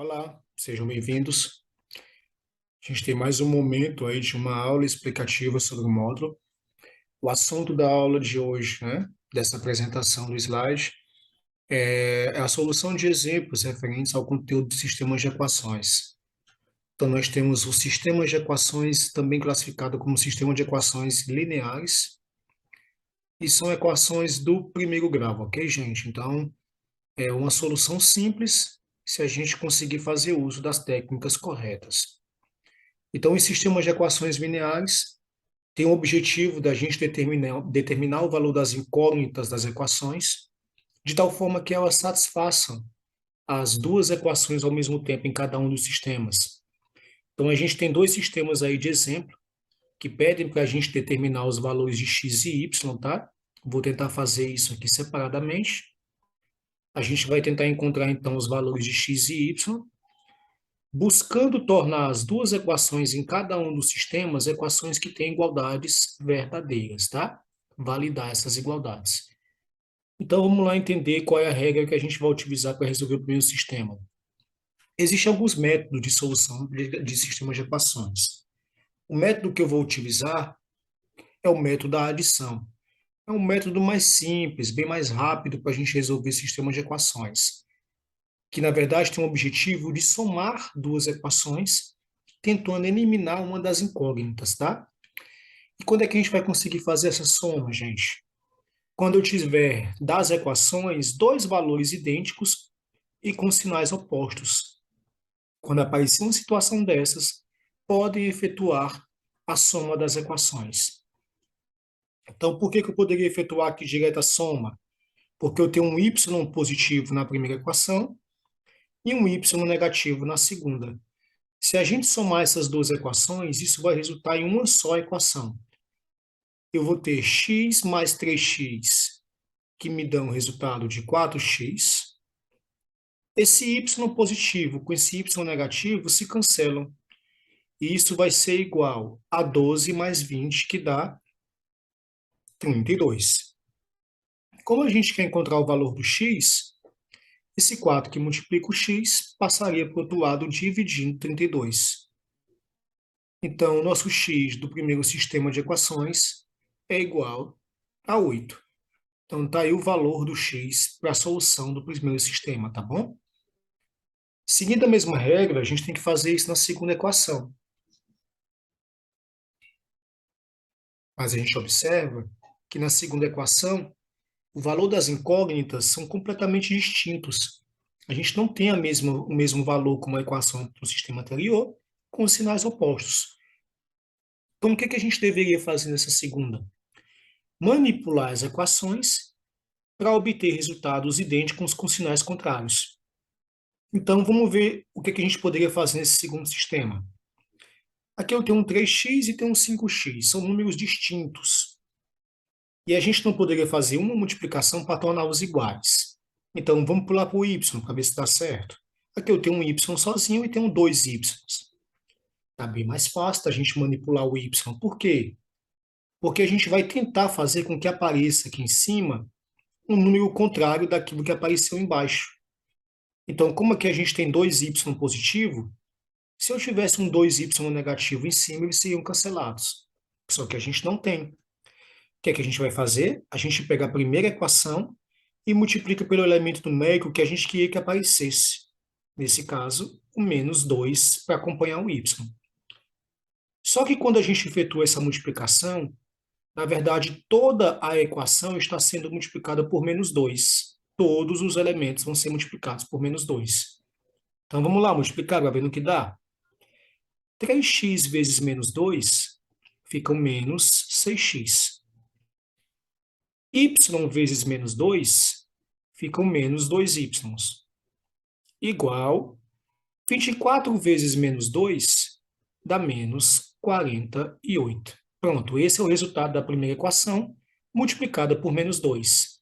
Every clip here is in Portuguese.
Olá, sejam bem-vindos. A gente tem mais um momento aí de uma aula explicativa sobre o módulo. O assunto da aula de hoje, dessa apresentação do slide, é a solução de exemplos referentes ao conteúdo de sistemas de equações. Então, nós temos o sistema de equações, também classificado como sistema de equações lineares, e são equações do primeiro grau, ok, gente? Então, é uma solução simples se a gente conseguir fazer uso das técnicas corretas. Então, os sistemas de equações lineares têm o objetivo da gente determinar o valor das incógnitas das equações, de tal forma que elas satisfaçam as duas equações ao mesmo tempo em cada um dos sistemas. Então, a gente tem dois sistemas aí de exemplo, que pedem para a gente determinar os valores de x e y, tá? Vou tentar fazer isso aqui separadamente. A gente vai tentar encontrar, então, os valores de x e y, buscando tornar as duas equações em cada um dos sistemas equações que têm igualdades verdadeiras, tá? Validar essas igualdades. Então, vamos lá entender qual é a regra que a gente vai utilizar para resolver o primeiro sistema. Existem alguns métodos de solução de sistemas de equações. O método que eu vou utilizar é o método da adição. É um método mais simples, bem mais rápido para a gente resolver sistemas de equações, que na verdade tem o objetivo de somar duas equações, tentando eliminar uma das incógnitas, tá? E quando é que a gente vai conseguir fazer essa soma, gente? Quando eu tiver das equações dois valores idênticos e com sinais opostos. Quando aparecer uma situação dessas, podem efetuar a soma das equações. Então, por que eu poderia efetuar aqui direta soma? Porque eu tenho um y positivo na primeira equação e um y negativo na segunda. Se a gente somar essas duas equações, isso vai resultar em uma só equação. Eu vou ter x mais 3x, que me dão o resultado de 4x. Esse y positivo com esse y negativo se cancelam. E isso vai ser igual a 12 mais 20, que dá 32. Como a gente quer encontrar o valor do x, esse 4 que multiplica o x passaria para o outro lado dividindo 32. Então, o nosso x do primeiro sistema de equações é igual a 8. Então, está aí o valor do x para a solução do primeiro sistema, tá bom? Seguindo a mesma regra, a gente tem que fazer isso na segunda equação. Mas a gente observa que na segunda equação, o valor das incógnitas são completamente distintos. A gente não tem o mesmo valor como a equação do sistema anterior, com os sinais opostos. Então, o que a gente deveria fazer nessa segunda? Manipular as equações para obter resultados idênticos com sinais contrários. Então, vamos ver o que a gente poderia fazer nesse segundo sistema. Aqui eu tenho um 3x e tenho um 5x, são números distintos. E a gente não poderia fazer uma multiplicação para torná-los iguais. Então, vamos pular para o y, para ver se dá certo. Aqui eu tenho um y sozinho e tenho dois y. Está bem mais fácil a gente manipular o y. Por quê? Porque a gente vai tentar fazer com que apareça aqui em cima um número contrário daquilo que apareceu embaixo. Então, como aqui a gente tem dois y positivo, se eu tivesse um 2y negativo em cima, eles seriam cancelados. Só que a gente não tem. O que é que a gente vai fazer? A gente pega a primeira equação e multiplica pelo elemento numérico que a gente queria que aparecesse. Nesse caso, o menos 2 para acompanhar o y. Só que quando a gente efetua essa multiplicação, na verdade, toda a equação está sendo multiplicada por menos 2. Todos os elementos vão ser multiplicados por menos 2. Então, vamos lá, multiplicar para ver no que dá. 3x vezes menos 2 ficam menos 6x. Y vezes menos 2 ficam menos 2y. Igual 24 vezes menos 2 dá menos 48. Pronto, esse é o resultado da primeira equação, multiplicada por menos 2.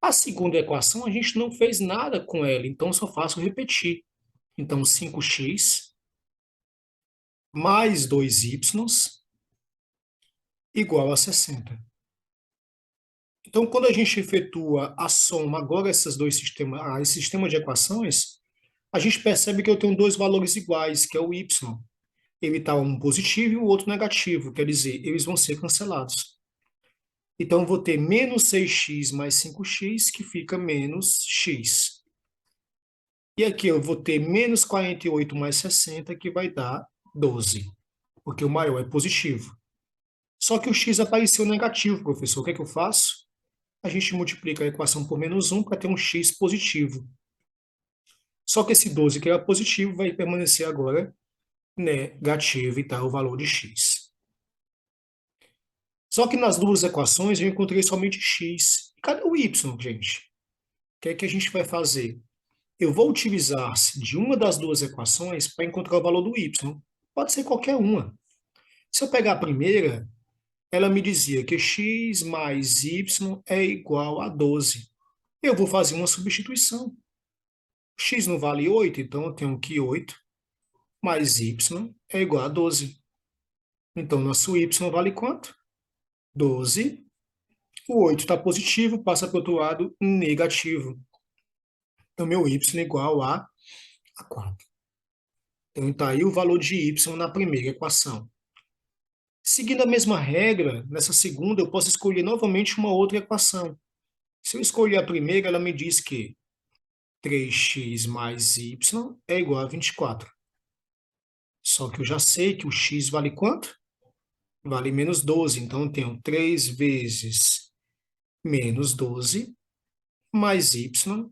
A segunda equação, a gente não fez nada com ela, então eu só faço repetir. Então, 5x mais 2y igual a 60. Então, quando a gente efetua a soma agora esse sistema de equações, a gente percebe que eu tenho dois valores iguais, que é o y. Ele está um positivo e o outro negativo, quer dizer, eles vão ser cancelados. Então, eu vou ter menos 6x mais 5x, que fica menos x. E aqui eu vou ter menos 48 mais 60, que vai dar 12, porque o maior é positivo. Só que o x apareceu negativo, professor. O que é que eu faço? A gente multiplica a equação por menos 1 para ter um x positivo. Só que esse 12 que era positivo vai permanecer agora negativo e tá o valor de x. Só que nas duas equações eu encontrei somente x. Cadê o y, gente? O que é que a gente vai fazer? Eu vou utilizar-se de uma das duas equações para encontrar o valor do y. Pode ser qualquer uma. Se eu pegar a primeira, ela me dizia que x mais y é igual a 12. Eu vou fazer uma substituição. X não vale 8, então eu tenho que 8 mais y é igual a 12. Então, nosso y vale quanto? 12. O 8 está positivo, passa para o outro lado negativo. Então, meu y é igual a 4. Então, está aí o valor de y na primeira equação. Seguindo a mesma regra, nessa segunda, eu posso escolher novamente uma outra equação. Se eu escolher a primeira, ela me diz que 3x mais y é igual a 24. Só que eu já sei que o x vale quanto? Vale menos 12. Então, eu tenho 3 vezes menos 12 mais y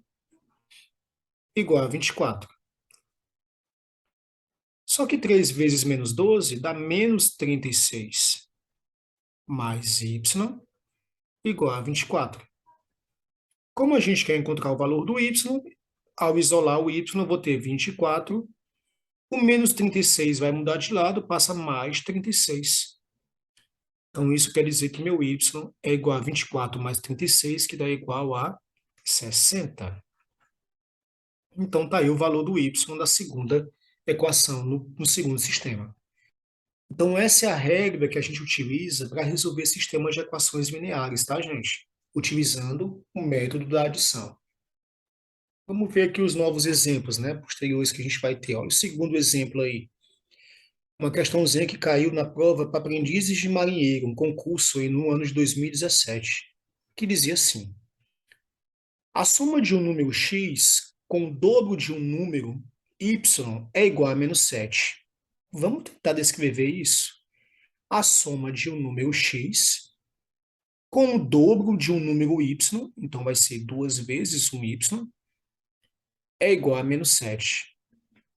igual a 24. Só que 3 vezes menos 12 dá menos 36 mais y igual a 24. Como a gente quer encontrar o valor do y, ao isolar o y, eu vou ter 24. O menos 36 vai mudar de lado, passa mais 36. Então, isso quer dizer que meu y é igual a 24 mais 36, que dá igual a 60. Então, está aí o valor do y da segunda equação, no segundo sistema. Então, essa é a regra que a gente utiliza para resolver sistemas de equações lineares, tá, gente? Utilizando o método da adição. Vamos ver aqui os novos exemplos, né, posteriores que a gente vai ter. Olha o segundo exemplo aí. Uma questãozinha que caiu na prova para aprendizes de marinheiro, um concurso aí no ano de 2017, que dizia assim: a soma de um número x com o dobro de um número y é igual a menos 7. Vamos tentar descrever isso? A soma de um número x com o dobro de um número y, então vai ser 2 vezes um y, é igual a menos 7.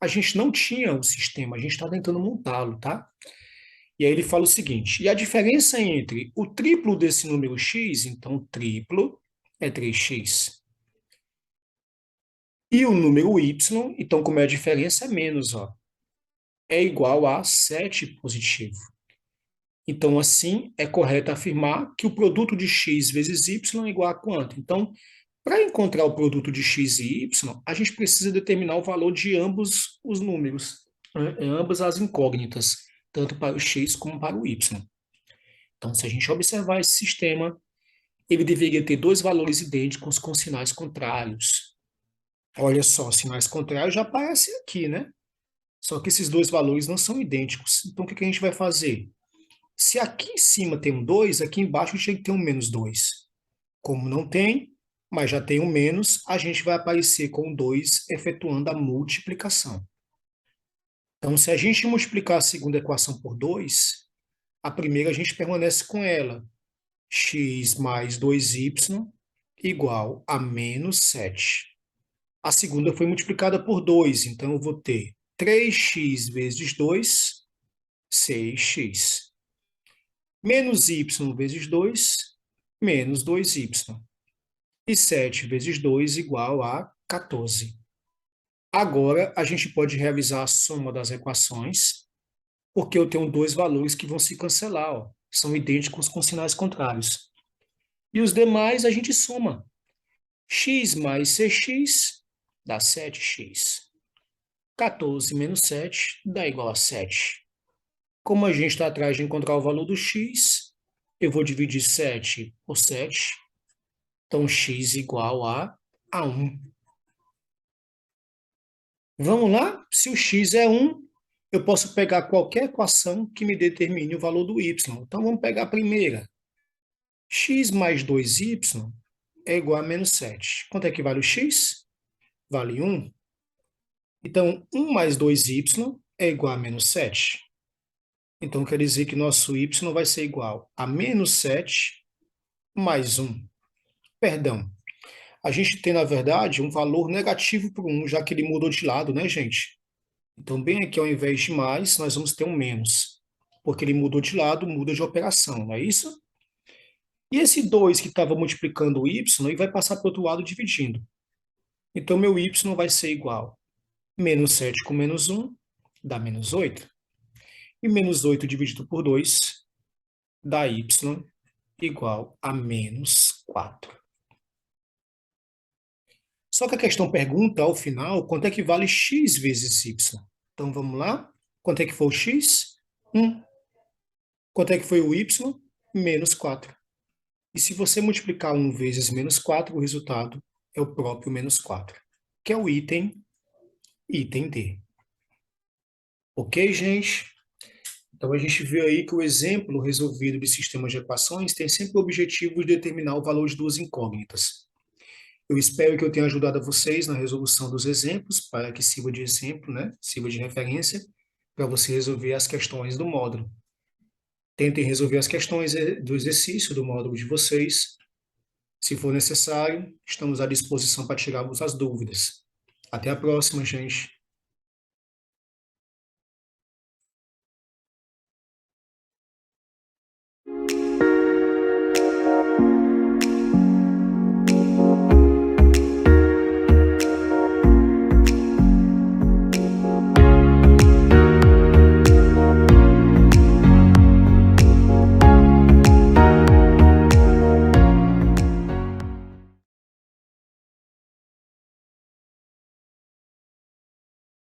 A gente não tinha o sistema, a gente está tentando montá-lo, tá? E aí ele fala o seguinte: e a diferença entre o triplo desse número x, então o triplo é 3x, e o número y, então como é a diferença, é menos, ó, é igual a 7 positivo. Então, assim, é correto afirmar que o produto de x vezes y é igual a quanto? Então, para encontrar o produto de x e y, a gente precisa determinar o valor de ambos os números, né? Ambas as incógnitas, tanto para o x como para o y. Então, se a gente observar esse sistema, ele deveria ter dois valores idênticos com sinais contrários. Olha só, sinais contrários já aparecem aqui, né? Só que esses dois valores não são idênticos. Então, o que a gente vai fazer? Se aqui em cima tem um 2, aqui embaixo tinha que ter um menos 2. Como não tem, mas já tem um menos, a gente vai aparecer com 2 efetuando a multiplicação. Então, se a gente multiplicar a segunda equação por 2, a primeira a gente permanece com ela. X mais 2y igual a menos 7. A segunda foi multiplicada por 2, então eu vou ter 3x vezes 2, 6x. Menos y vezes 2, menos 2y. E 7 vezes 2 igual a 14. Agora, a gente pode realizar a soma das equações, porque eu tenho dois valores que vão se cancelar, ó. São idênticos com sinais contrários. E os demais a gente soma. X mais 6x dá 7x. 14 menos 7 dá igual a 7. Como a gente está atrás de encontrar o valor do x, eu vou dividir 7 por 7. Então, x igual a 1. Vamos lá? Se o x é 1, eu posso pegar qualquer equação que me determine o valor do y. Então, vamos pegar a primeira. X mais 2y é igual a menos 7. Quanto é que vale o x? Vale 1. Então, 1 mais 2y é igual a menos 7. Então, quer dizer que nosso y vai ser igual a menos 7 mais 1. Perdão, a gente tem, na verdade, um valor negativo para o 1, já que ele mudou de lado, né, gente? Então, bem aqui, ao invés de mais, nós vamos ter um menos. Porque ele mudou de lado, muda de operação, não é isso? E esse 2 que estava multiplicando o y, ele vai passar para o outro lado dividindo. Então, meu y vai ser igual a menos 7 com menos 1, dá menos 8. E menos 8 dividido por 2 dá y igual a menos 4. Só que a questão pergunta, ao final, quanto é que vale x vezes y? Então, vamos lá? Quanto é que foi o x? 1. Quanto é que foi o y? Menos 4. E se você multiplicar 1 vezes menos 4, o resultado é o próprio menos 4, que é o item D. Ok, gente? Então, a gente vê aí que o exemplo resolvido de sistemas de equações tem sempre o objetivo de determinar o valor de duas incógnitas. Eu espero que eu tenha ajudado a vocês na resolução dos exemplos, para que sirva de exemplo, né? Sirva de referência, para você resolver as questões do módulo. Tentem resolver as questões do exercício do módulo de vocês. Se for necessário, estamos à disposição para tirarmos as dúvidas. Até a próxima, gente.